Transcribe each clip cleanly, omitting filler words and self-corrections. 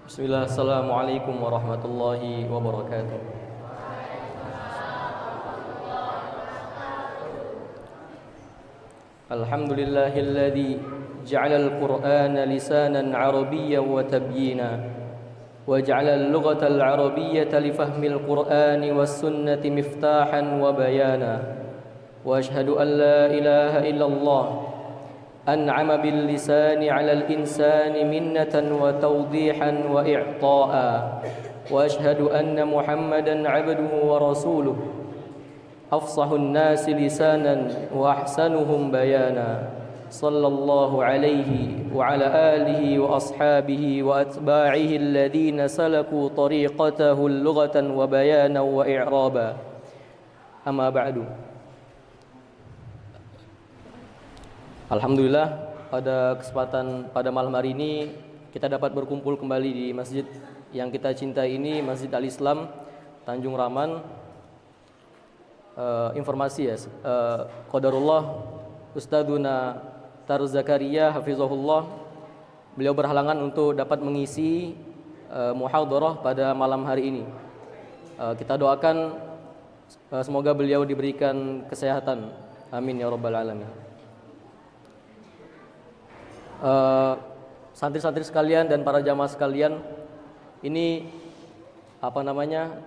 Bismillah, assalamualaikum warahmatullahi wabarakatuh. Alhamdulillahilladzi ja'alal qur'ana lisanan arabiyyan wa tabyina wa ja'alal lughatal arabiyyata li fahmil qur'ani was sunnati miftahan wa bayana wa ashhadu an la ilaha illallah أنعم باللسان على الإنسان منة وتوضيحا وإعطاء وأشهد أن محمدا عبده ورسوله أفصح الناس لسانا وأحسنهم بيانا صلى الله عليه وعلى آله وأصحابه وأتباعه الذين سلكوا طريقته لغة وبيانا وإعرابا أما بعد. Alhamdulillah, pada kesempatan pada malam hari ini kita dapat berkumpul kembali di masjid yang kita cintai ini, Masjid Al-Islam Tanjung Raman. Informasi ya, qadarullah Ustadzuna Taruz Zakaria hafizahullah, beliau berhalangan untuk dapat mengisi muhadharah pada malam hari ini. Kita doakan semoga beliau diberikan kesehatan, amin ya rabbal alamin. Santri-santri sekalian dan para jamaah sekalian, ini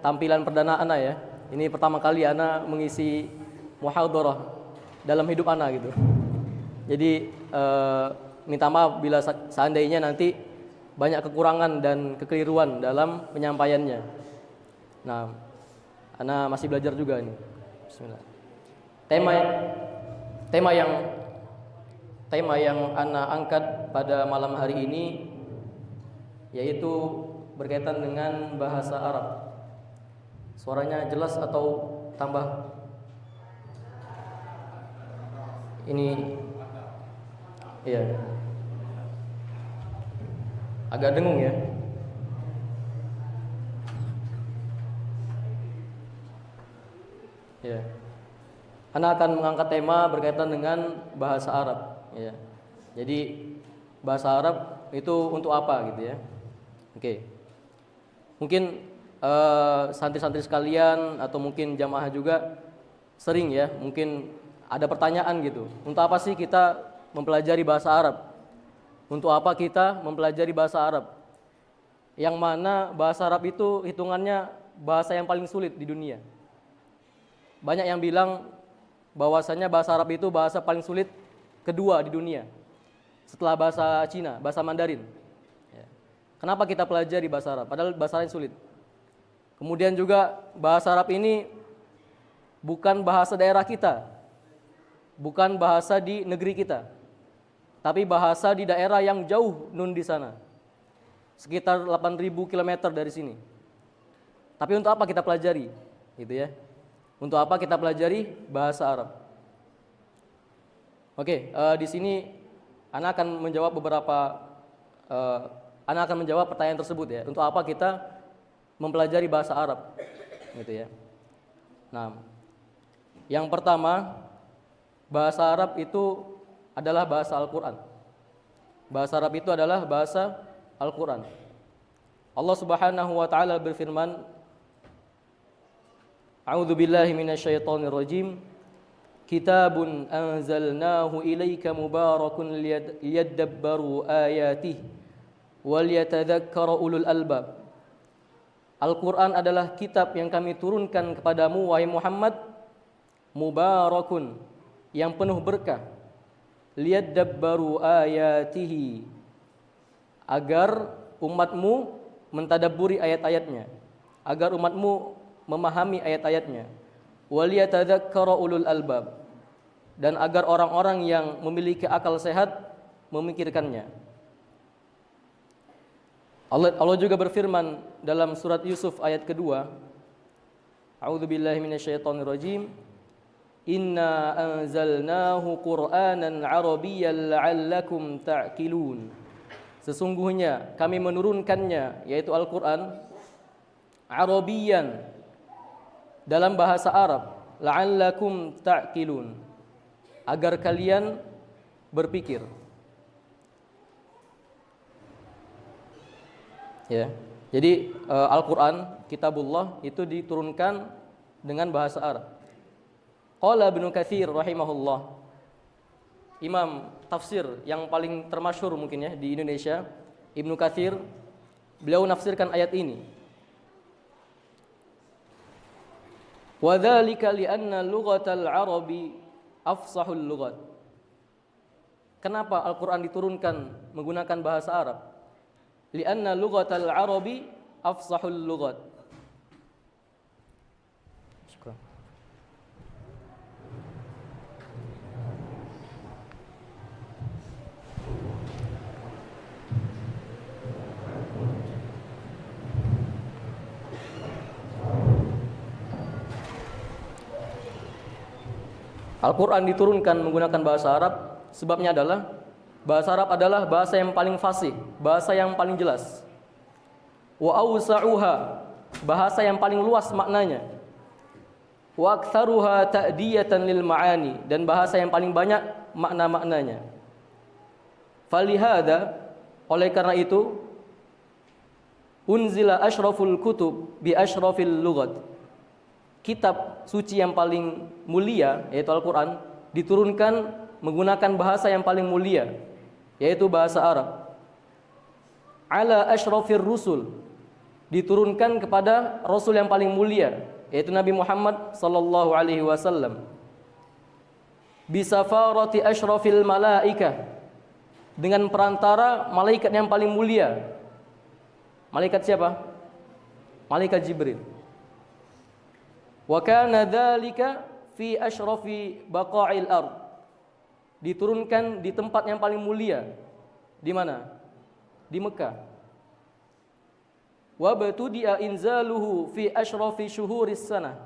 tampilan perdana ana ya. Ini pertama kali ana mengisi muhadharah dalam hidup ana gitu. Jadi minta maaf bila seandainya nanti banyak kekurangan dan kekeliruan dalam penyampaiannya. Nah, ana masih belajar juga ini. Bismillah. Tema yang ana angkat pada malam hari ini yaitu berkaitan dengan bahasa Arab. Suaranya jelas atau tambah? Ini iya. Agak dengung ya. Ya. Ana akan mengangkat tema berkaitan dengan bahasa Arab. Ya. Jadi bahasa Arab itu untuk apa gitu ya? Oke. Mungkin santri-santri sekalian atau mungkin jamaah juga sering ya, mungkin ada pertanyaan gitu. Untuk apa sih kita mempelajari bahasa Arab? Untuk apa kita mempelajari bahasa Arab? Yang mana bahasa Arab itu hitungannya bahasa yang paling sulit di dunia. Banyak yang bilang bahwasanya bahasa Arab itu bahasa paling sulit kedua di dunia setelah bahasa Cina, bahasa Mandarin. Kenapa kita pelajari bahasa Arab? Padahal bahasa lain sulit. Kemudian juga bahasa Arab ini bukan bahasa daerah kita, bukan bahasa di negeri kita, tapi bahasa di daerah yang jauh nun di sana, sekitar 8.000 km dari sini. Tapi untuk apa kita pelajari? Gitu ya. Untuk apa kita pelajari bahasa Arab? Oke, di sini Ana akan menjawab Ana akan menjawab pertanyaan tersebut ya. Untuk apa kita mempelajari bahasa Arab? Gitu ya. Nah, yang pertama, bahasa Arab itu adalah bahasa Al-Qur'an. Bahasa Arab itu adalah bahasa Al-Qur'an. Allah Subhanahu wa taala berfirman, A'udzubillahi minasyaitonirrajim. Kitabun anzalnahu ilaika mubarakun liyadabbaru ayatihi wal yatadzakkara ulul albab. Al-Qur'an adalah kitab yang kami turunkan kepadamu wahai Muhammad, mubarakun, yang penuh berkah, liyadabbaru ayatihi, agar umatmu mentadabburi ayat-ayatnya, agar umatmu memahami ayat-ayatnya, wal yatadzakkara ulul albab, dan agar orang-orang yang memiliki akal sehat memikirkannya. Allah juga berfirman dalam surat Yusuf ayat kedua, A'udzubillahi minasyaitonirrajim. Inna anzalnahu Qur'anan Arabiyyan la'allakum ta'qilun. Sesungguhnya kami menurunkannya, yaitu Al-Qur'an, Arabiyyan, dalam bahasa Arab, la'allakum ta'qilun, agar kalian berpikir. Ya. Jadi Al-Qur'an, kitabullah itu diturunkan dengan bahasa Arab. Qala Ibnu Katsir rahimahullah. Imam tafsir yang paling termasyhur mungkin ya di Indonesia, Ibnu Katsir, beliau nafsirkan ayat ini. Wa dzalika li'anna lughatal arabi afsahul lughat. Kenapa Al-Qur'an diturunkan menggunakan bahasa Arab? Li'anna lughatal arabi afsahul lughat. Al-Quran diturunkan menggunakan bahasa Arab, sebabnya adalah bahasa Arab adalah bahasa yang paling fasih, bahasa yang paling jelas. Wa awsa'uha, bahasa yang paling luas maknanya. Wa aktsaruha ta'diyatan lil ma'ani, dan bahasa yang paling banyak makna-maknanya. Falihada, oleh karena itu, unzila asyraful kutub bi asyrafil lughat. Kitab suci yang paling mulia, yaitu Al-Quran, diturunkan menggunakan bahasa yang paling mulia, yaitu bahasa Arab. Ala asyrafir rusul, diturunkan kepada Rasul yang paling mulia, yaitu Nabi Muhammad sallallahu alaihi wasallam. Bisafarati asyrafil malaikah, dengan perantara malaikat yang paling mulia. Malaikat siapa? Malaikat Jibril. Wa kana dzalika fi asyrafi baqa'il ard, diturunkan di tempat yang paling mulia. Di mana? Di Mekah. Wa batudi'a inzaluhu fi asyrafi syuhuris sanah,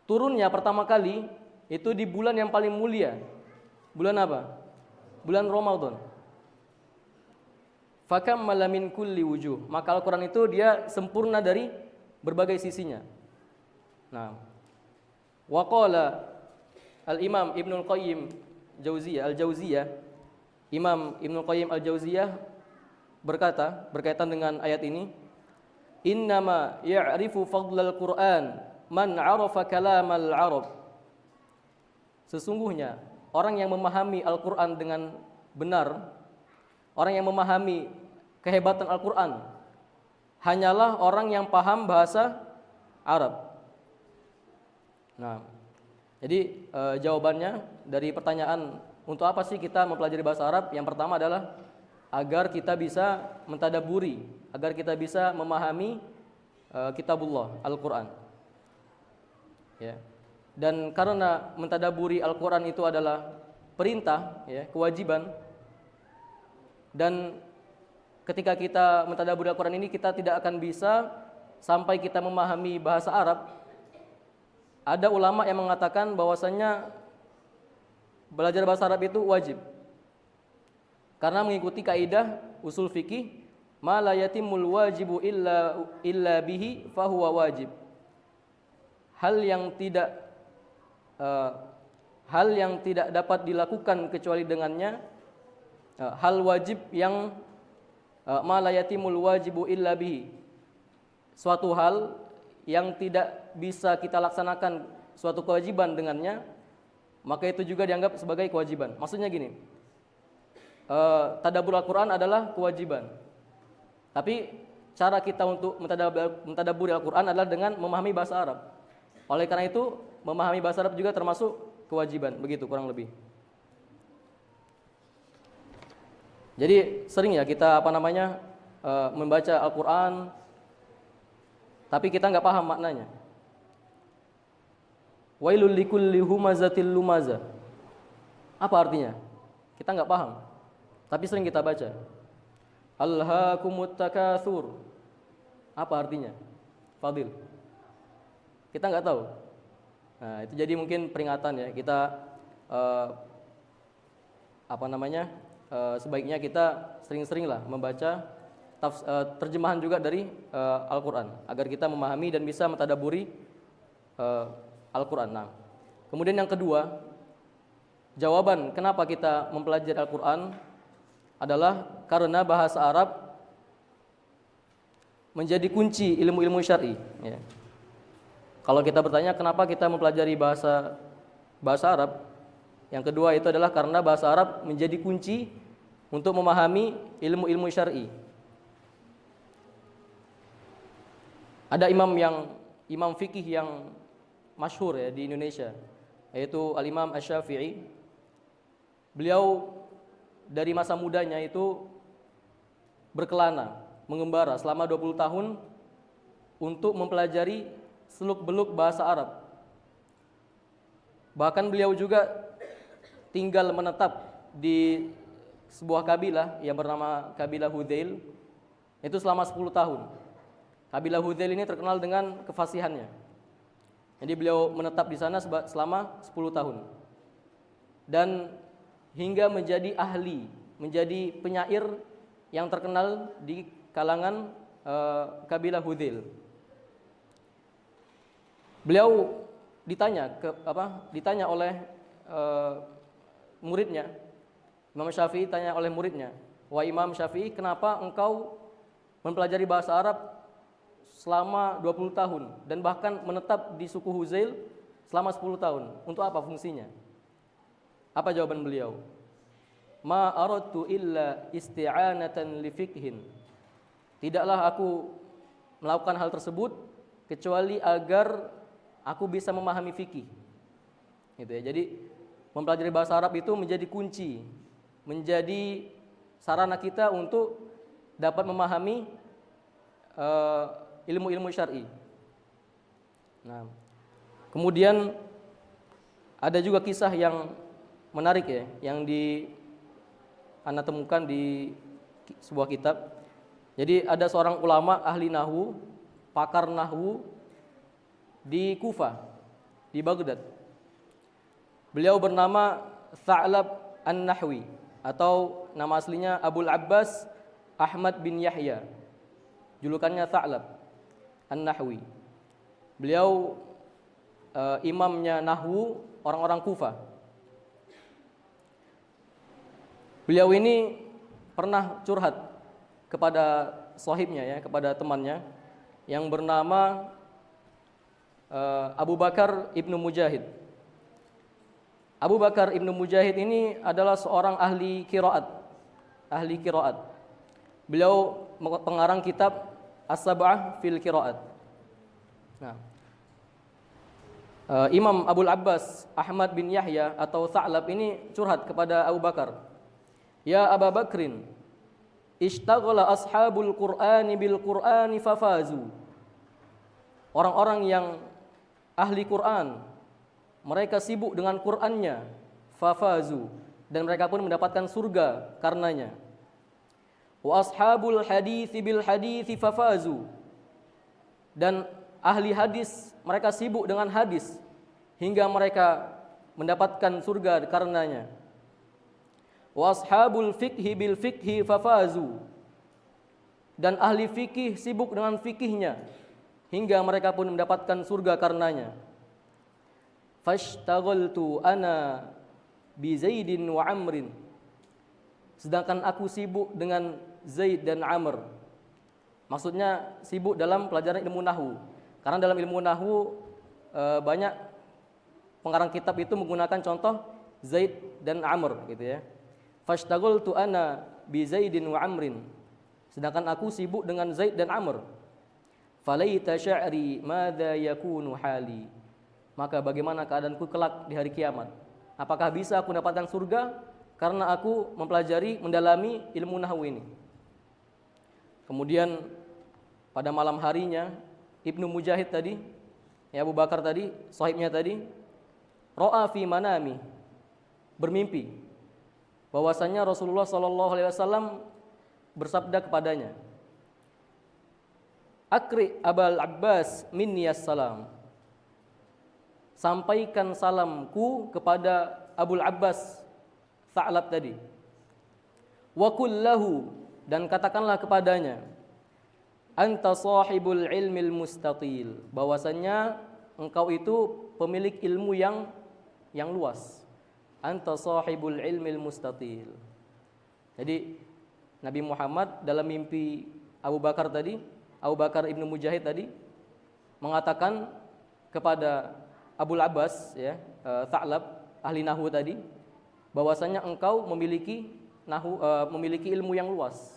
turunnya pertama kali itu di bulan yang paling mulia. Bulan apa? Bulan Ramadan. Fakammala min kulli wujuh, maka Al-Quran itu dia sempurna dari berbagai sisinya. Nah, waqala Al-Imam Ibnul Qayyim Al-Jauziyah, Imam Ibnul Qayyim Al-Jauziyah berkata berkaitan dengan ayat ini, innama ya'rifu fadlal Qur'an man 'arafa kalamal 'arab. Sesungguhnya orang yang memahami Al-Qur'an dengan benar, orang yang memahami kehebatan Al-Qur'an, hanyalah orang yang paham bahasa Arab. Nah, jadi jawabannya dari pertanyaan untuk apa sih kita mempelajari bahasa Arab? Yang pertama adalah agar kita bisa mentadaburi, agar kita bisa memahami kitabullah, Al-Quran. Ya. Dan karena mentadaburi Al-Quran itu adalah perintah, ya, kewajiban. Dan ketika kita mentadaburi Al-Quran ini, kita tidak akan bisa sampai kita memahami bahasa Arab. Ada ulama yang mengatakan bahwasannya belajar bahasa Arab itu wajib, karena mengikuti kaidah usul fikih, ma la yatimul wajibu illa bihi fahuwa wajib. Hal yang tidak dapat dilakukan kecuali dengannya, hal wajib yang ma la yatimul wajibu illa bihi, suatu hal yang tidak bisa kita laksanakan suatu kewajiban dengannya, maka itu juga dianggap sebagai kewajiban. Maksudnya gini, tadabbur Al-Quran adalah kewajiban, tapi cara kita untuk mentadabburi Al-Quran adalah dengan memahami bahasa Arab. Oleh karena itu, memahami bahasa Arab juga termasuk kewajiban, begitu kurang lebih. Jadi sering ya kita membaca Al-Quran, tapi kita nggak paham maknanya. Wailul likulli humazatil lumaza. Apa artinya? Kita nggak paham, tapi sering kita baca. Alhaakumut takatsur. Apa artinya? Fadil. Kita nggak tahu. Nah, itu jadi mungkin peringatan ya. Kita sebaiknya kita sering-seringlah membaca terjemahan juga dari Al-Quran, agar kita memahami dan bisa mentadaburi Al-Quran. Nah, kemudian yang kedua, jawaban kenapa kita mempelajari Al-Quran adalah karena bahasa Arab menjadi kunci ilmu-ilmu syar'i. Ya. Kalau kita bertanya kenapa kita mempelajari bahasa Arab, yang kedua itu adalah karena bahasa Arab menjadi kunci untuk memahami ilmu-ilmu syar'i. Ada imam fikih yang masyhur ya di Indonesia, yaitu Al-Imam Asy-Syafi'i. Beliau dari masa mudanya itu berkelana, mengembara selama 20 tahun untuk mempelajari seluk-beluk bahasa Arab. Bahkan beliau juga tinggal menetap di sebuah kabilah yang bernama kabilah Hudzail itu selama 10 tahun. Kabilah Hudzail ini terkenal dengan kefasihannya. Jadi beliau menetap di sana selama 10 tahun. Dan hingga menjadi ahli, menjadi penyair yang terkenal di kalangan kabilah Hudzail. Beliau ditanya oleh muridnya. Imam Syafi'i tanya oleh muridnya, "Wahai Imam Syafi'i, kenapa engkau mempelajari bahasa Arab selama 20 tahun dan bahkan menetap di suku Hudzail selama 10 tahun? Untuk apa fungsinya?" Apa jawaban beliau? "Ma aradtu illa isti'anatan li fiqhin." Tidaklah aku melakukan hal tersebut kecuali agar aku bisa memahami fikih. Gitu ya. Jadi mempelajari bahasa Arab itu menjadi kunci, menjadi sarana kita untuk dapat memahami ilmu-ilmu syar'i. Nah, kemudian ada juga kisah yang menarik ya, yang Anda temukan di sebuah kitab. Jadi ada seorang ulama ahli nahwu, pakar nahwu di Kufah, di Baghdad. Beliau bernama Tha'lab An-Nahwi atau nama aslinya Abul Abbas Ahmad bin Yahya. Julukannya Tha'lab An-Nahwi. Beliau imamnya nahwu orang-orang Kufah. Beliau ini pernah curhat kepada sahibnya ya, kepada temannya yang bernama Abu Bakar Ibnu Mujahid. Abu Bakar Ibnu Mujahid ini adalah seorang ahli qiraat. Beliau pengarang kitab As-Sab'ah fil Qiraat. Nah, Imam Abul Abbas Ahmad bin Yahya atau Tha'lab ini curhat kepada Abu Bakar. "Ya Abu Bakrin, ishtaghala ashabul Qur'ani bil Qur'ani fafazu." Orang-orang yang ahli Quran, mereka sibuk dengan Qur'annya, fafazu, dan mereka pun mendapatkan surga karenanya. Wa ashabul hadithi bil hadithi fafazu, dan ahli hadis, mereka sibuk dengan hadis hingga mereka mendapatkan surga karenanya. Wa ashabul fiqhi bil fiqhi fafazu, dan ahli fikih sibuk dengan fikihnya hingga mereka pun mendapatkan surga karenanya. Fashtaghaltu ana bi Zaidin wa Amrin, sedangkan aku sibuk dengan Zaid dan Amr. Maksudnya sibuk dalam pelajaran ilmu nahwu. Karena dalam ilmu nahwu banyak pengarang kitab itu menggunakan contoh Zaid dan Amr gitu ya. Fashtaghaltu ana bi Zaidin wa Amrin, sedangkan aku sibuk dengan Zaid dan Amr. Falaita sya'ri madza yakunu hali, maka bagaimana keadaanku kelak di hari kiamat? Apakah bisa aku mendapatkan surga karena aku mempelajari, mendalami ilmu nahwu ini? Kemudian pada malam harinya Ibnu Mujahid tadi, ya Abu Bakar tadi, sahibnya tadi, ra'a fi manami, bermimpi bahwasanya Rasulullah SAW bersabda kepadanya, "Akri Abul Abbas minni assalam." Sampaikan salamku kepada Abul Abbas Tha'lab tadi. Wa qul lahu, dan katakanlah kepadanya, anta sahibul ilmil mustatil, bahwasanya engkau itu pemilik ilmu yang luas. Anta sahibul ilmil mustatil. Jadi Nabi Muhammad dalam mimpi Abu Bakar tadi, Abu Bakar Ibnu Mujahid tadi mengatakan kepada Abul Abbas ya, Tha'lab ahli nahwu tadi, bahwasanya engkau memiliki ilmu yang luas.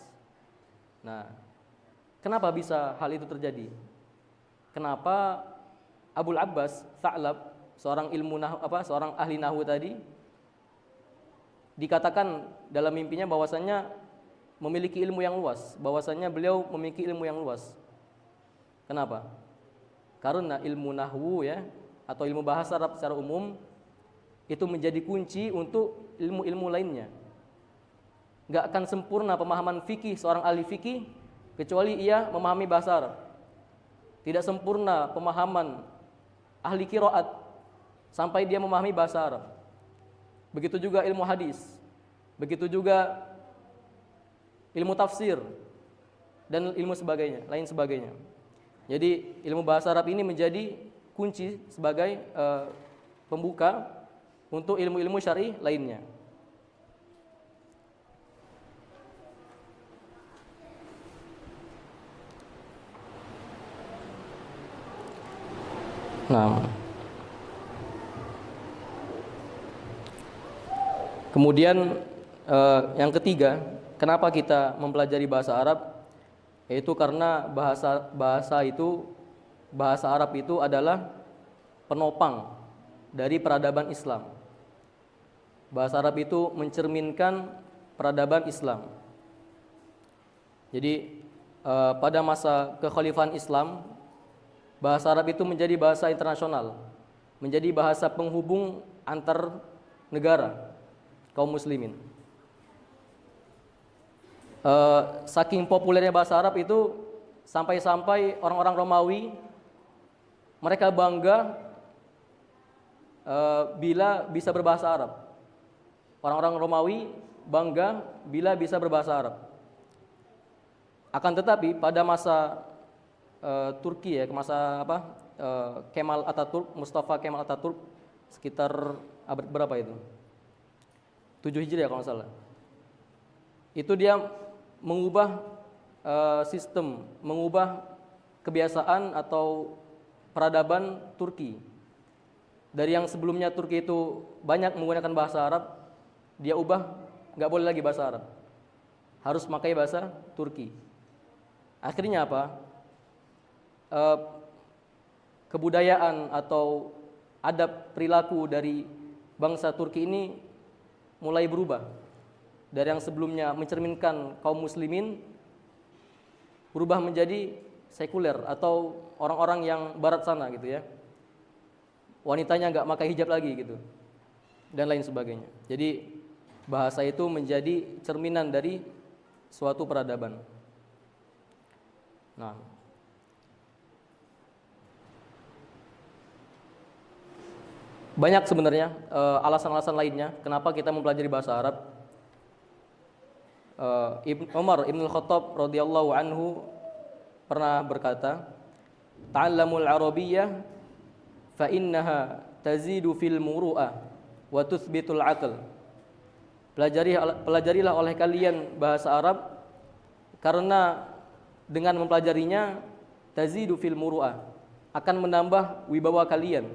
Nah, kenapa bisa hal itu terjadi? Kenapa Abul Abbas Tha'lab, seorang ahli nahwu tadi, dikatakan dalam mimpinya bahwasanya memiliki ilmu yang luas, bahwasanya beliau memiliki ilmu yang luas. Kenapa? Karena ilmu nahwu ya, atau ilmu bahasa Arab secara umum itu menjadi kunci untuk ilmu-ilmu lainnya. Gak akan sempurna pemahaman fikih seorang ahli fikih kecuali ia memahami bahasa Arab. Tidak sempurna pemahaman ahli qiraat sampai dia memahami bahasa Arab. Begitu juga ilmu hadis, begitu juga ilmu tafsir dan ilmu lain sebagainya. Jadi ilmu bahasa Arab ini menjadi kunci sebagai pembuka untuk ilmu-ilmu syar'i lainnya. Nah, kemudian yang ketiga, kenapa kita mempelajari bahasa Arab? Yaitu karena bahasa Arab itu adalah penopang dari peradaban Islam. Bahasa Arab itu mencerminkan peradaban Islam. Jadi pada masa kekhalifahan Islam, bahasa Arab itu menjadi bahasa internasional, menjadi bahasa penghubung antar negara kaum muslimin. Saking populernya bahasa Arab itu sampai-sampai orang-orang Romawi mereka bangga bila bisa berbahasa Arab. Orang-orang Romawi bangga bila bisa berbahasa Arab. Akan tetapi pada masa Turki ya, masa Kemal Atatürk, Mustafa Kemal Atatürk, sekitar abad berapa itu? 7 Hijriah kalau nggak salah. Itu dia mengubah sistem, mengubah kebiasaan atau peradaban Turki. Dari yang sebelumnya Turki itu banyak menggunakan bahasa Arab, dia ubah nggak boleh lagi bahasa Arab, harus pakai bahasa Turki. Akhirnya apa? Kebudayaan atau adab perilaku dari bangsa Turki ini mulai berubah. Dari yang sebelumnya mencerminkan kaum muslimin berubah menjadi sekuler atau orang-orang yang barat sana gitu ya. Wanitanya nggak pakai hijab lagi gitu dan lain sebagainya. Jadi bahasa itu menjadi cerminan dari suatu peradaban. Nah, banyak sebenarnya alasan-alasan lainnya kenapa kita mempelajari bahasa Arab. Umar Ibn Khattab radhiyallahu anhu pernah berkata, "Ta'allamul Arabiyyah fa innaha tazidu fil muru'ah wa tuthbitul aql." Pelajarilah oleh kalian bahasa Arab karena dengan mempelajarinya tazidu fil muru'ah, akan menambah wibawa kalian,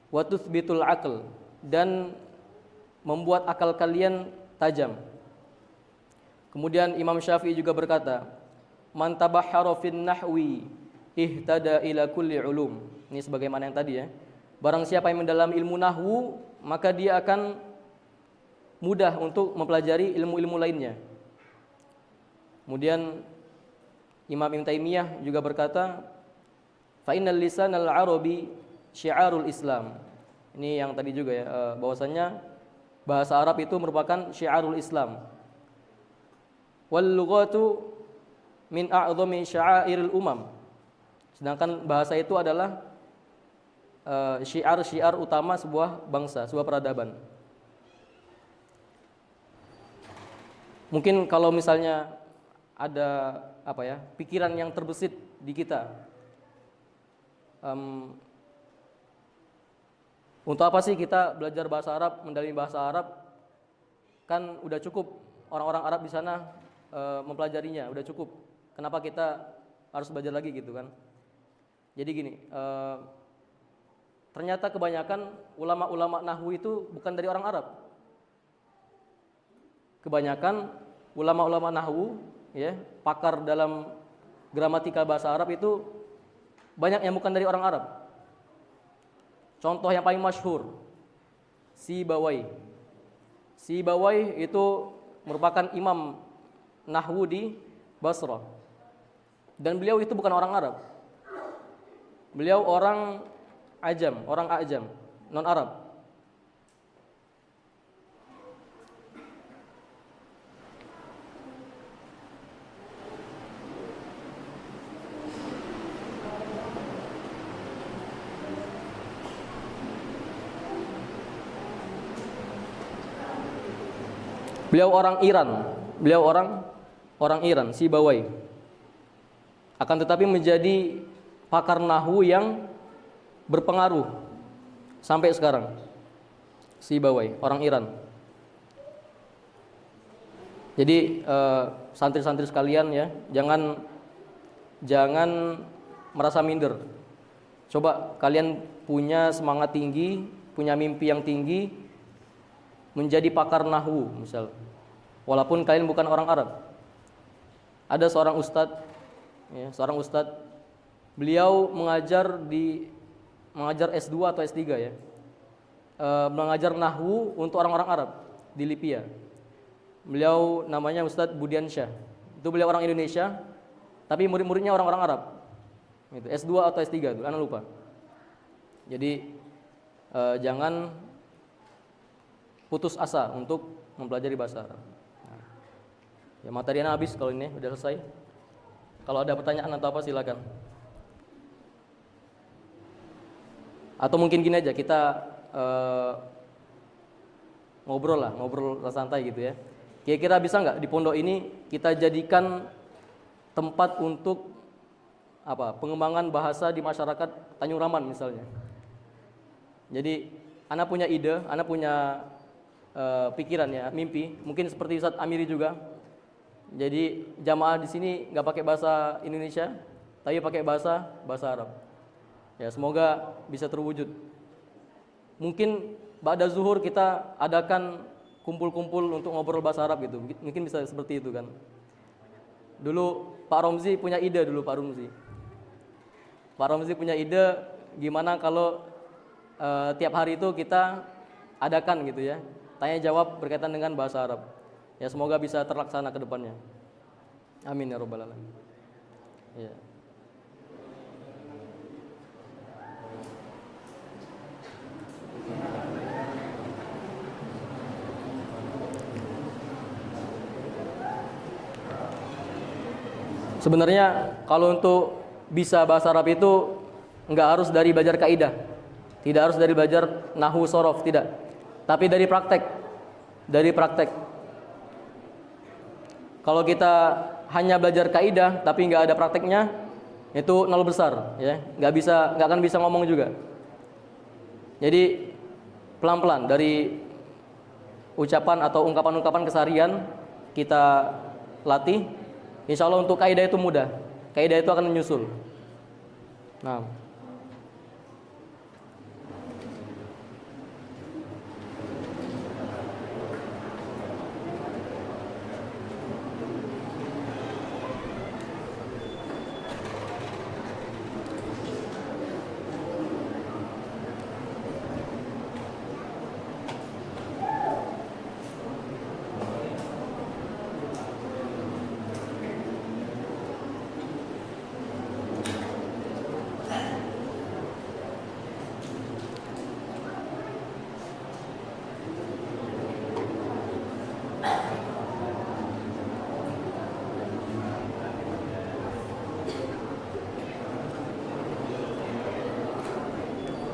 wa tuthbitul aql, dan membuat akal kalian tajam. Kemudian Imam Syafi'i juga berkata, "Man tabahhara fin nahwi ihtada ila kulli ulum." Ini sebagaimana yang tadi ya. Barang siapa yang mendalami ilmu nahwu, maka dia akan mudah untuk mempelajari ilmu-ilmu lainnya. Kemudian Imam Ibn Taimiyah juga berkata, "Fa innal lisanal arabi syiarul Islam." Ini yang tadi juga ya, bahwasanya bahasa Arab itu merupakan syiarul Islam. Wal lughatu min a'dhami sya'airil umam. Sedangkan bahasa itu adalah syiar-syiar utama sebuah bangsa, sebuah peradaban. Mungkin kalau misalnya ada pikiran yang terbesit di kita, untuk apa sih kita belajar bahasa Arab, mendalami bahasa Arab? Kan udah cukup orang-orang Arab di sana mempelajarinya, udah cukup. Kenapa kita harus belajar lagi gitu kan. Jadi gini, ternyata kebanyakan ulama-ulama nahwu itu bukan dari orang Arab. Kebanyakan ulama-ulama nahwu, ya, pakar dalam gramatika bahasa Arab itu banyak yang bukan dari orang Arab. Contoh yang paling masyhur, Sibawai. Sibawai itu merupakan imam nahwu di Basrah. Dan beliau itu bukan orang Arab. Beliau orang Ajam, non Arab. Beliau orang Iran. Beliau orang Iran, Sibawai. Akan tetapi menjadi pakar nahwu yang berpengaruh sampai sekarang. Sibawai, orang Iran. Jadi santri-santri sekalian ya, jangan merasa minder. Coba kalian punya semangat tinggi, punya mimpi yang tinggi, menjadi pakar nahwu misal. Walaupun kalian bukan orang Arab. Ada seorang ustadz, ya, beliau mengajar S2 atau S3 ya. Mengajar nahwu untuk orang-orang Arab di Libya. Beliau namanya Ustadz Budiansyah. Itu beliau orang Indonesia, tapi murid-muridnya orang-orang Arab. Itu S2 atau S3 itu, ana lupa. Jadi jangan putus asa untuk mempelajari bahasa Arab. Ya, materinya habis kalau ini udah selesai. Kalau ada pertanyaan atau apa silakan. Atau mungkin gini aja, kita ngobrol santai gitu ya. Kira-kira bisa nggak di pondok ini kita jadikan tempat untuk pengembangan bahasa di masyarakat Tanjung Raman misalnya. Jadi ana punya ide, ana punya pikiran ya, mimpi, mungkin seperti Ustadz Amiri juga. Jadi jamaah di sini nggak pakai bahasa Indonesia, tapi pakai bahasa Arab. Ya, semoga bisa terwujud. Mungkin ba'da zuhur kita adakan kumpul-kumpul untuk ngobrol bahasa Arab gitu. Mungkin bisa seperti itu kan. Dulu Pak Romzi punya ide Pak Romzi punya ide gimana kalau tiap hari itu kita adakan gitu ya, tanya jawab berkaitan dengan bahasa Arab. Ya, semoga bisa terlaksana ke depannya. Amin ya rabbal alamin. Ya. Sebenarnya kalau untuk bisa bahasa Arab itu enggak harus dari belajar kaidah. Tidak harus dari belajar nahwu sorof, tidak. Tapi dari praktek. Kalau kita hanya belajar kaidah tapi nggak ada prakteknya, itu nol besar, ya, nggak akan bisa ngomong juga. Jadi pelan-pelan dari ucapan atau ungkapan-ungkapan keseharian kita latih. Insya Allah untuk kaidah itu mudah, kaidah itu akan menyusul. Nah.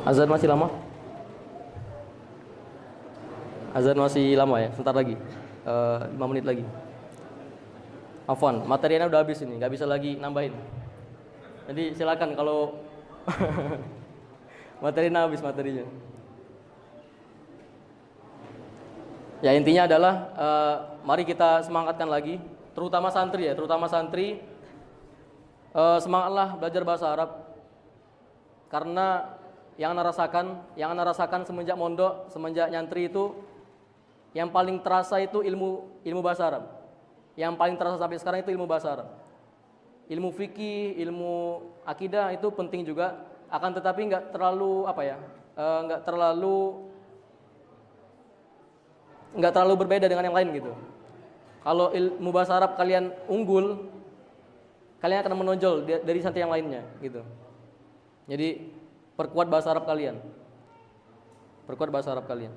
Azan masih lama? Azan masih lama ya, sebentar lagi, 5 menit lagi. Afwan, materinya udah habis ini, nggak bisa lagi nambahin. Jadi silakan kalau materinya habis materinya. Ya, intinya adalah mari kita semangatkan lagi, terutama santri ya, Semangatlah belajar bahasa Arab, karena yang anda rasakan semenjak mondok, semenjak nyantri itu, yang paling terasa itu ilmu bahasa Arab. Yang paling terasa sampai sekarang itu ilmu bahasa Arab. Ilmu fikih, ilmu akidah itu penting juga, akan tetapi nggak terlalu nggak terlalu berbeda dengan yang lain gitu. Kalau ilmu bahasa Arab kalian unggul, kalian akan menonjol dari santai yang lainnya gitu. Jadi perkuat bahasa Arab kalian. Perkuat bahasa Arab kalian.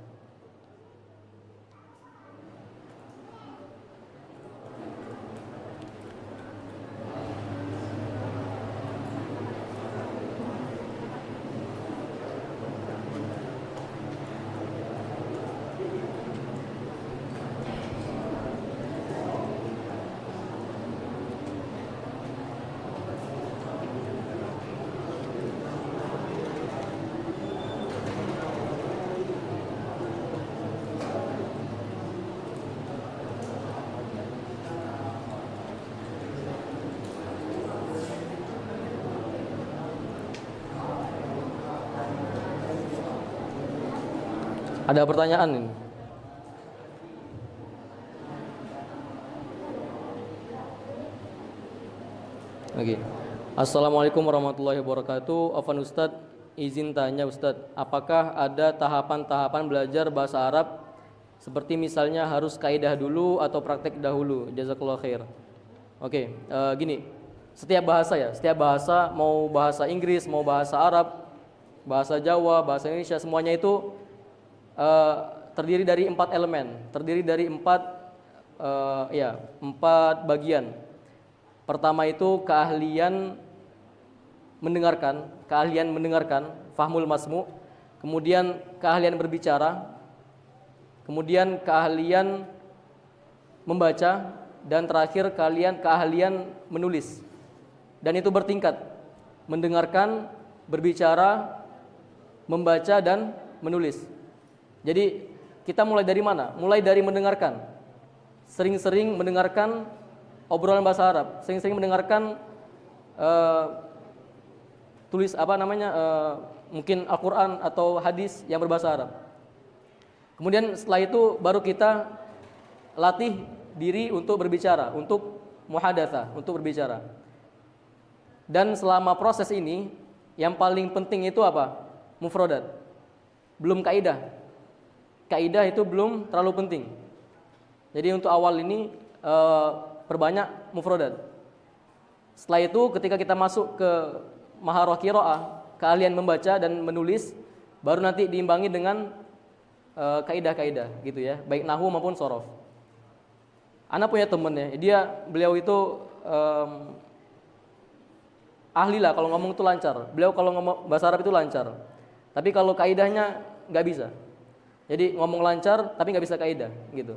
Ada pertanyaan ini? Oke. Assalamualaikum warahmatullahi wabarakatuh. Afwan Ustadz, izin tanya Ustadz, apakah ada tahapan-tahapan belajar bahasa Arab, seperti misalnya harus kaidah dulu atau praktek dahulu? Jazakallahu khair. Oke, gini, setiap bahasa, mau bahasa Inggris, mau bahasa Arab, bahasa Jawa, bahasa Indonesia, semuanya itu terdiri dari 4 elemen, terdiri dari 4 bagian. Pertama itu keahlian mendengarkan, fahmul masmu, kemudian keahlian berbicara, kemudian keahlian membaca, dan terakhir keahlian menulis. Dan itu bertingkat, mendengarkan, berbicara, membaca, dan menulis. Jadi kita mulai dari mana? Mulai dari mendengarkan. Sering-sering mendengarkan obrolan bahasa Arab, sering-sering mendengarkan mungkin Al-Qur'an atau hadis yang berbahasa Arab. Kemudian setelah itu baru kita latih diri untuk berbicara, untuk muhadatsah, untuk berbicara. Dan selama proses ini yang paling penting itu apa? Mufradat. Belum kaidah. Kaidah itu belum terlalu penting. Jadi untuk awal ini perbanyak mufradat. Setelah itu ketika kita masuk ke maharah qiraah, keahlian membaca dan menulis, baru nanti diimbangi dengan kaidah-kaidah gitu ya, baik nahwu maupun shorof. Ana punya temen ya, beliau itu ahli lah kalau ngomong itu lancar. Beliau kalau ngomong bahasa Arab itu lancar. Tapi kalau kaidahnya nggak bisa. Jadi ngomong lancar tapi nggak bisa kaidah gitu.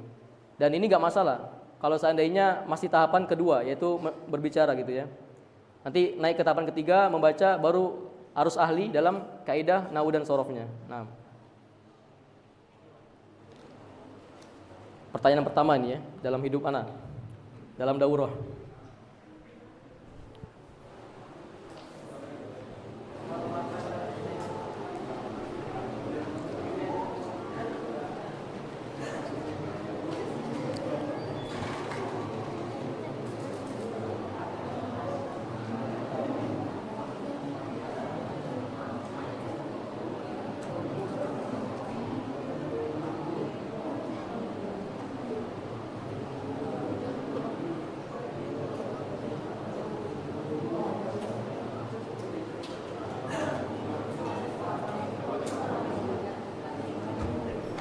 Dan ini nggak masalah kalau seandainya masih tahapan kedua, yaitu berbicara gitu ya. Nanti naik ke tahapan ketiga, membaca, baru harus ahli dalam kaidah, nahwu dan sorofnya. Nah, pertanyaan pertama ini ya, dalam hidup anak, dalam daurah.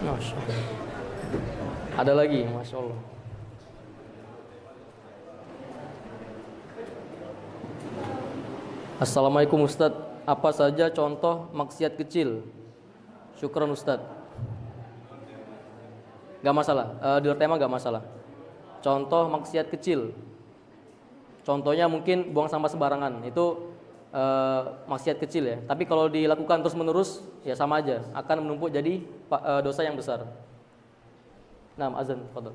Masya Allah. Ada lagi, Masya Allah. Assalamualaikum Ustadz, apa saja contoh maksiat kecil? Syukran Ustadz. Gak masalah, di luar tema gak masalah. Contoh maksiat kecil, contohnya mungkin buang sampah sembarangan, itu maksiat kecil ya. Tapi kalau dilakukan terus menerus, ya sama aja, akan menumpuk jadi dosa yang besar. Nah, azan, fadhal.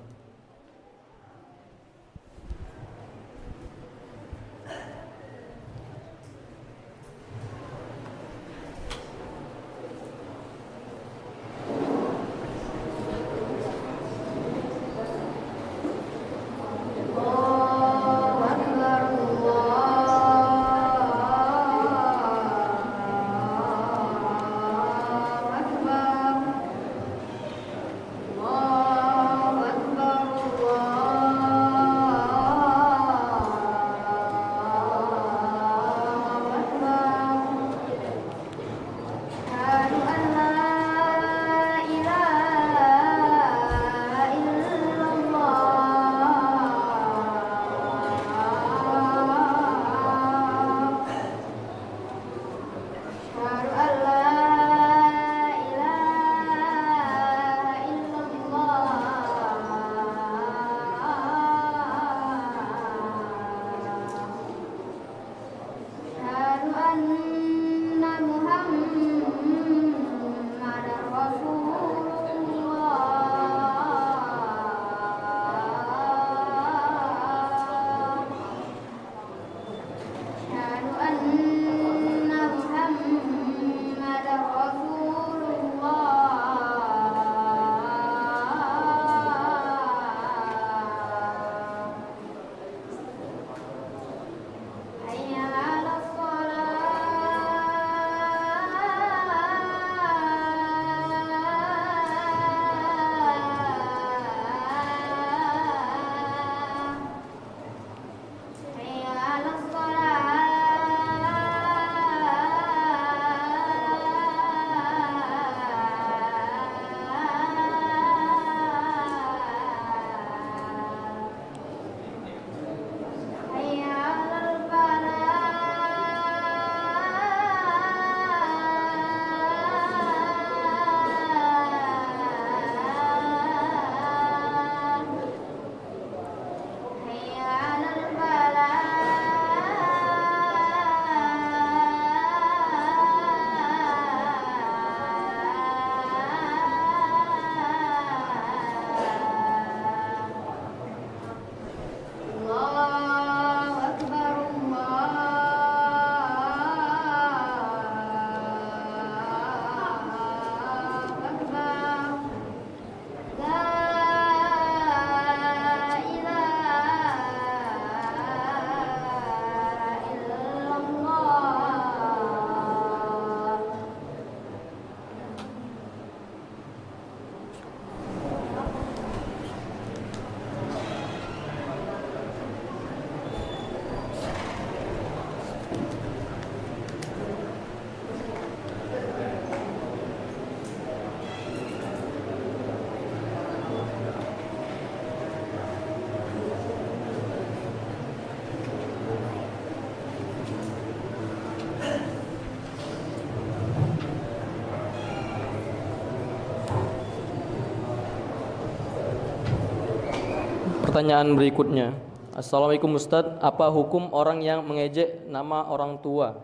Pertanyaan berikutnya. Assalamualaikum Ustadz, apa hukum orang yang mengejek nama orang tua?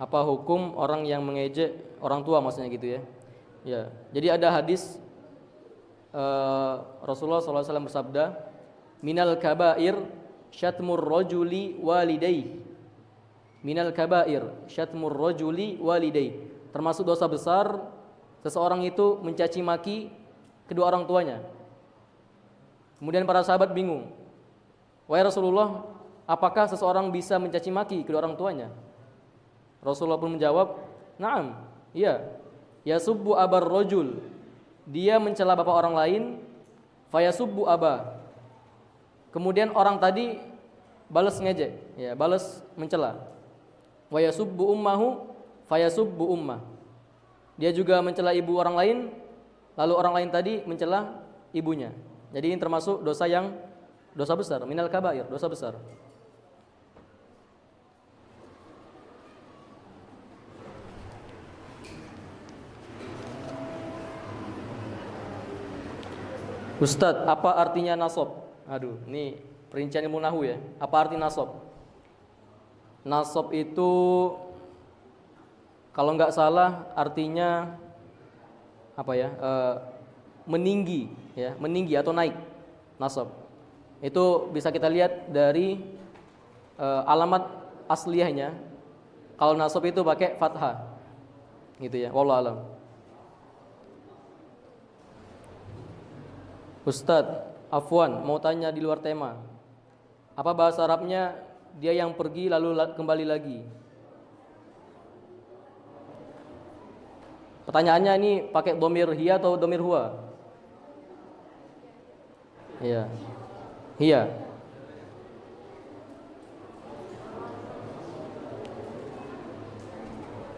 Apa hukum orang yang mengejek orang tua maksudnya gitu ya? Ya, jadi ada hadis Rasulullah SAW bersabda, minal kabair syatmur rajuli walidayhi. Minal kabair syatmur rajuli walidayhi. Termasuk dosa besar seseorang itu mencaci maki kedua orang tuanya. Kemudian para sahabat bingung. Wahai Rasulullah, apakah seseorang bisa mencaci maki kedua orang tuanya? Rasulullah pun menjawab, "Na'am, iya. Yasubbu abar rajul." Dia mencela bapak orang lain, fayasubbu aba. Kemudian orang tadi balas ngejek, ya, balas mencela. Wa yasubbu ummahu fayasubbu ummah. Dia juga mencela ibu orang lain, lalu orang lain tadi mencela ibunya. Jadi ini termasuk dosa besar, minal kabair, dosa besar. Ustadz, apa artinya nasab? Aduh, ini perincian ilmu nahu ya. Apa arti nasab? Nasab itu kalau nggak salah artinya apa ya? Meninggi, ya, meninggi atau naik. Nasab. Itu bisa kita lihat dari alamat asliyahnya. Kalau nasab itu pakai fathah, gitu ya. Wallahu alam. Ustadz, afwan, mau tanya di luar tema. Apa bahasa Arabnya dia yang pergi lalu kembali lagi? Pertanyaannya ini pakai domir hiya atau domir huwa? Iya. Hiya.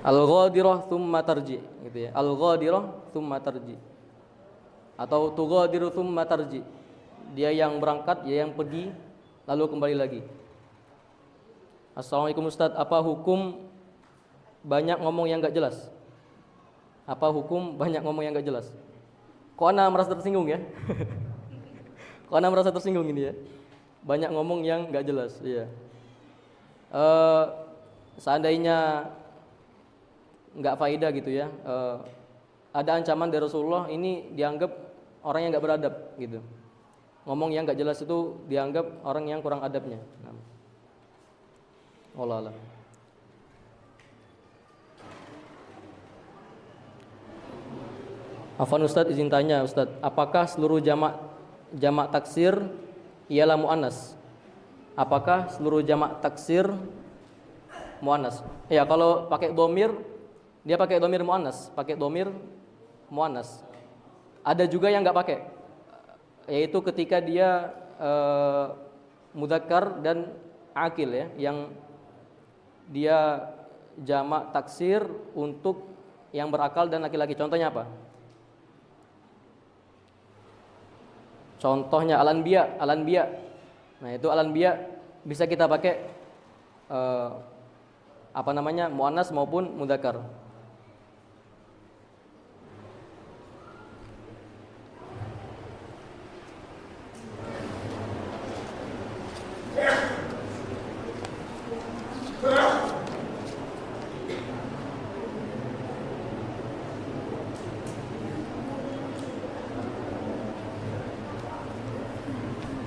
Al-ghadirah thumma tarji, gitu ya. Al-ghadirah thumma tarji. Atau tughadiru thumma tarji. Dia yang berangkat, dia yang pergi lalu kembali lagi. Assalamualaikum Ustadz, apa hukum banyak ngomong yang enggak jelas? Apa hukum banyak ngomong yang enggak jelas? Kok Ana merasa tersinggung ya? Kok Ana merasa tersinggung ini ya? Banyak ngomong yang enggak jelas, iya. Seandainya enggak faedah gitu ya. Ada ancaman dari Rasulullah, ini dianggap orang yang enggak beradab gitu. Ngomong yang enggak jelas itu dianggap orang yang kurang adabnya. Wallahu a'lam. Afwan Ustadz, izin tanya Ustadz, apakah seluruh jamak taksir ialah muannas? Apakah seluruh jamak taksir muannas? Ya, kalau pakai domir dia pakai domir muannas, pakai domir muannas. Ada juga yang enggak pakai, yaitu ketika dia mudzakkar dan akil ya, yang dia jamak taksir untuk yang berakal dan laki-laki. Contohnya apa? Contohnya al-anbiya. Nah, itu al-anbiya bisa kita pakai muannas maupun mudzakkar.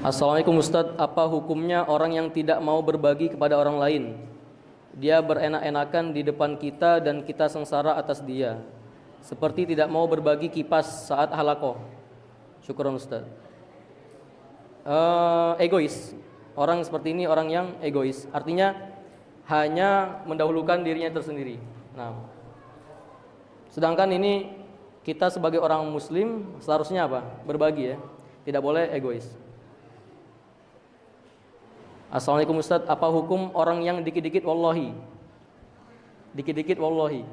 Assalamualaikum Ustadz, apa hukumnya orang yang tidak mau berbagi kepada orang lain? Dia berenak-enakan di depan kita dan kita sengsara atas dia, seperti tidak mau berbagi kipas saat halaqah. Syukron Ustadz. Egois. Orang seperti ini orang yang egois. Artinya hanya mendahulukan dirinya tersendiri. Nah, sedangkan ini kita sebagai orang muslim seharusnya apa? Berbagi ya. Tidak boleh egois. Assalamualaikum Ustadz, apa hukum orang yang dikit-dikit wallahi? Dikit-dikit wallahi.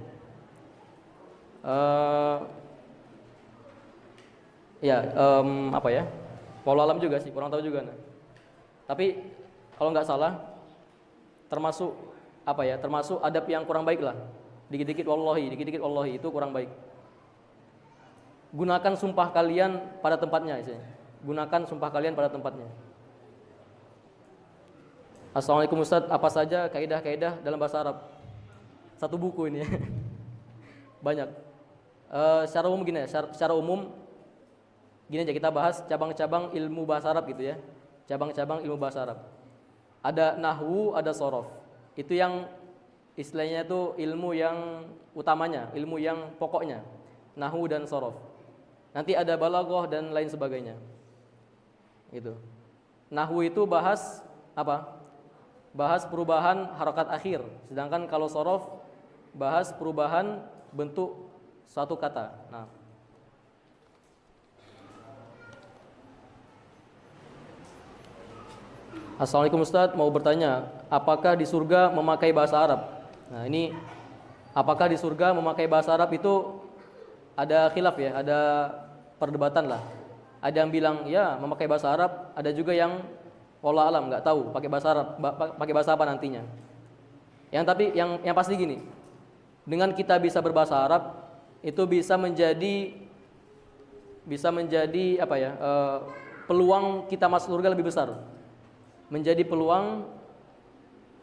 Apa ya? Wallahu alam juga sih, kurang tahu juga. Nah. Tapi kalau nggak salah, termasuk apa ya? Termasuk adab yang kurang baik lah. Dikit-dikit wallahi itu kurang baik. Gunakan sumpah kalian pada tempatnya, isinya. gunakan sumpah kalian pada tempatnya. Assalamualaikum Ustaz, apa saja kaidah-kaidah dalam bahasa Arab? Satu buku ini. Banyak. Secara umum gini ya, secara umum gini aja kita bahas cabang-cabang ilmu bahasa Arab gitu ya. Cabang-cabang ilmu bahasa Arab. Ada nahwu, ada sorof. Itu yang istilahnya itu ilmu yang utamanya, ilmu yang pokoknya. Nahwu dan sorof. Nanti ada balaghah dan lain sebagainya. Gitu. Nahwu itu bahas apa? Bahas perubahan harokat akhir. Sedangkan kalau sorof bahas perubahan bentuk suatu kata. Nah, Assalamualaikum Ustaz, mau bertanya, apakah di surga memakai bahasa Arab? Nah ini, apakah di surga memakai bahasa Arab itu ada khilaf ya, ada perdebatan lah. Ada yang bilang ya memakai bahasa Arab, ada juga yang wallahu alam nggak tahu pakai bahasa Arab, pakai bahasa apa nantinya. Yang tapi yang pasti gini, dengan kita bisa berbahasa Arab itu bisa menjadi apa ya? Peluang kita masuk surga lebih besar. Menjadi peluang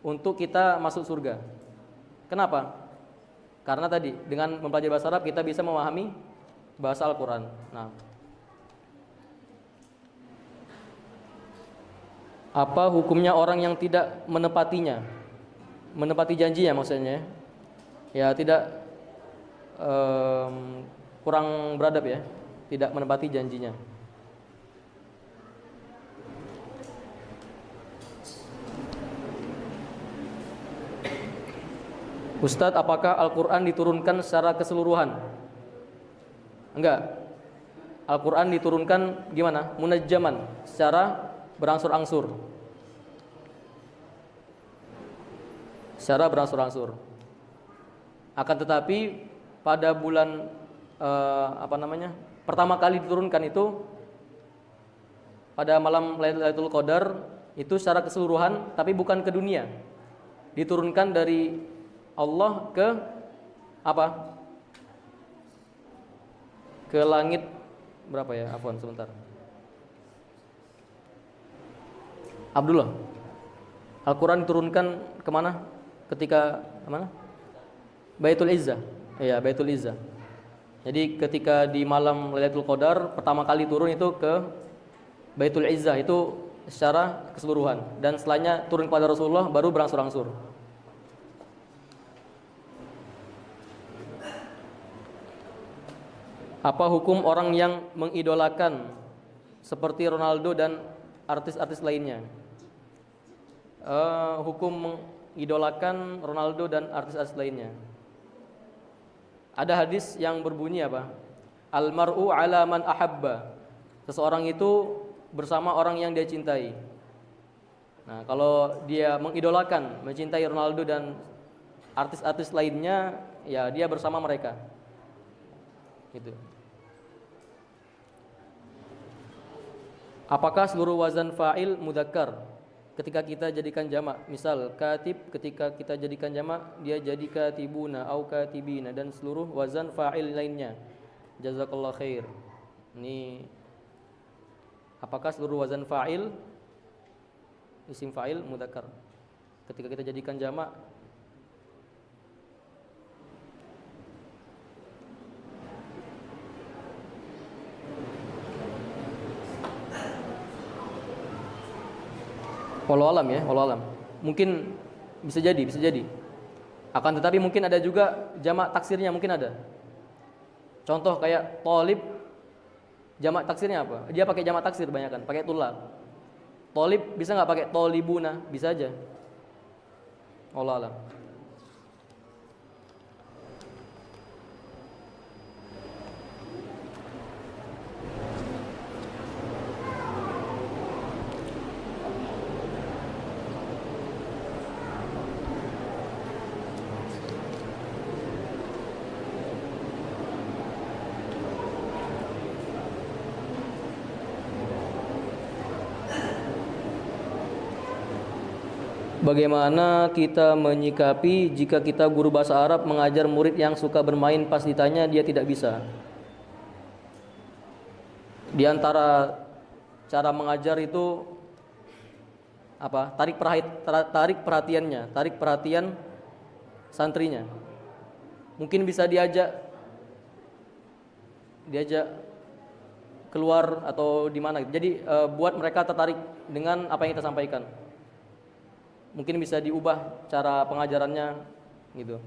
untuk kita masuk surga. Kenapa? Karena tadi dengan mempelajari bahasa Arab kita bisa memahami bahasa Al-Qur'an. Nah, apa hukumnya orang yang tidak menepatinya? Menepati janjinya maksudnya. Ya tidak kurang beradab ya, tidak menepati janjinya. Ustadz, apakah Al-Quran diturunkan secara keseluruhan? Enggak. Al-Quran diturunkan gimana? Munajjaman, secara berangsur-angsur. Secara berangsur-angsur. Akan tetapi pada bulan pertama kali diturunkan itu pada malam Lailatul Qadar itu secara keseluruhan, tapi bukan ke dunia. Diturunkan dari Allah ke apa? Ke langit berapa ya? Afwan sebentar. Abdullah, Al-Quran diturunkan kemana? Ketika kemana? Baitul Izzah. Iya, Baitul Izzah. Jadi ketika di malam Lailatul Qadar pertama kali turun itu ke Baitul Izzah, itu secara keseluruhan. Dan setelahnya turun kepada Rasulullah baru berangsur-angsur. Apa hukum orang yang mengidolakan seperti Ronaldo dan artis-artis lainnya? Hukum mengidolakan Ronaldo dan artis-artis lainnya. Ada hadis yang berbunyi apa? Al-mar'u ala man ahabba. Seseorang itu bersama orang yang dia cintai. Nah, kalau dia mengidolakan, mencintai Ronaldo dan artis-artis lainnya, ya dia bersama mereka. Gitu. Apakah seluruh wazan fa'il mudzakkar ketika kita jadikan jamak? Misal katib, ketika kita jadikan jamak dia jadi katibuna au katibina, dan seluruh wazan fa'il lainnya. Jazakallah khair. Ini apakah seluruh wazan fa'il isim fa'il mudzakkar ketika kita jadikan jamak? Wallahu alam ya, wallahu alam. Mungkin bisa jadi, bisa jadi. Akan tetapi mungkin ada juga jamak taksirnya, mungkin ada. Contoh kayak tolib, jamak taksirnya apa? Dia pakai jamak taksir banyak kan, pakai tulab. Tolib bisa nggak pakai tolibuna? Bisa aja. Wallahu alam. Bagaimana kita menyikapi jika kita guru bahasa Arab mengajar murid yang suka bermain pas ditanya dia tidak bisa? Di antara cara mengajar itu apa? Tarik perhatiannya, tarik perhatian santrinya. Mungkin bisa diajak keluar atau di mana. Jadi buat mereka tertarik dengan apa yang kita sampaikan. Mungkin bisa diubah cara pengajarannya gitu.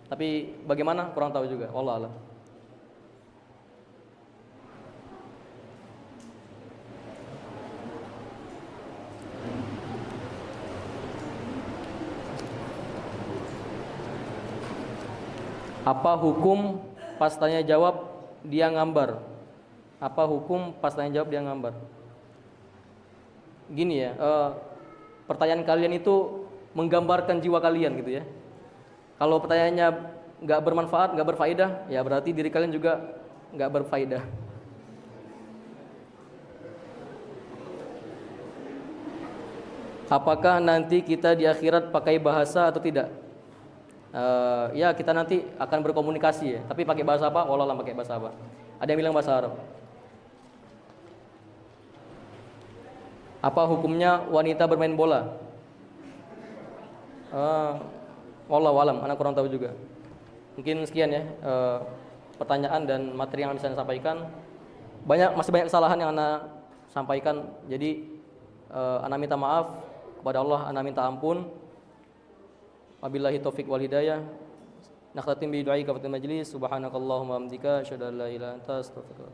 Tapi bagaimana kurang tahu juga. Wallah alam. Apa hukum pas tanya jawab dia ngambar? Apa hukum pas tanya jawab dia ngambar? Gini ya, pertanyaan kalian itu menggambarkan jiwa kalian gitu ya. Kalau pertanyaannya nggak bermanfaat, nggak berfaedah, ya berarti diri kalian juga nggak berfaedah. Apakah nanti kita di akhirat pakai bahasa atau tidak? Ya kita nanti akan berkomunikasi ya. Tapi pakai bahasa apa? Wallah alam pakai bahasa apa. Ada yang bilang bahasa Arab. Apa hukumnya wanita bermain bola? Wallah alam, anak kurang tahu juga. Mungkin sekian ya pertanyaan dan materi yang bisa saya sampaikan. Masih banyak kesalahan yang anak sampaikan. Jadi anak minta maaf kepada Allah, anak minta ampun. Wabillahi taufik wal hidayah. Nakhtatim bi du'aika fatil majlis. Subhanakallahumma hamdika asyhadu an la ilaha illa anta astaghfiruka.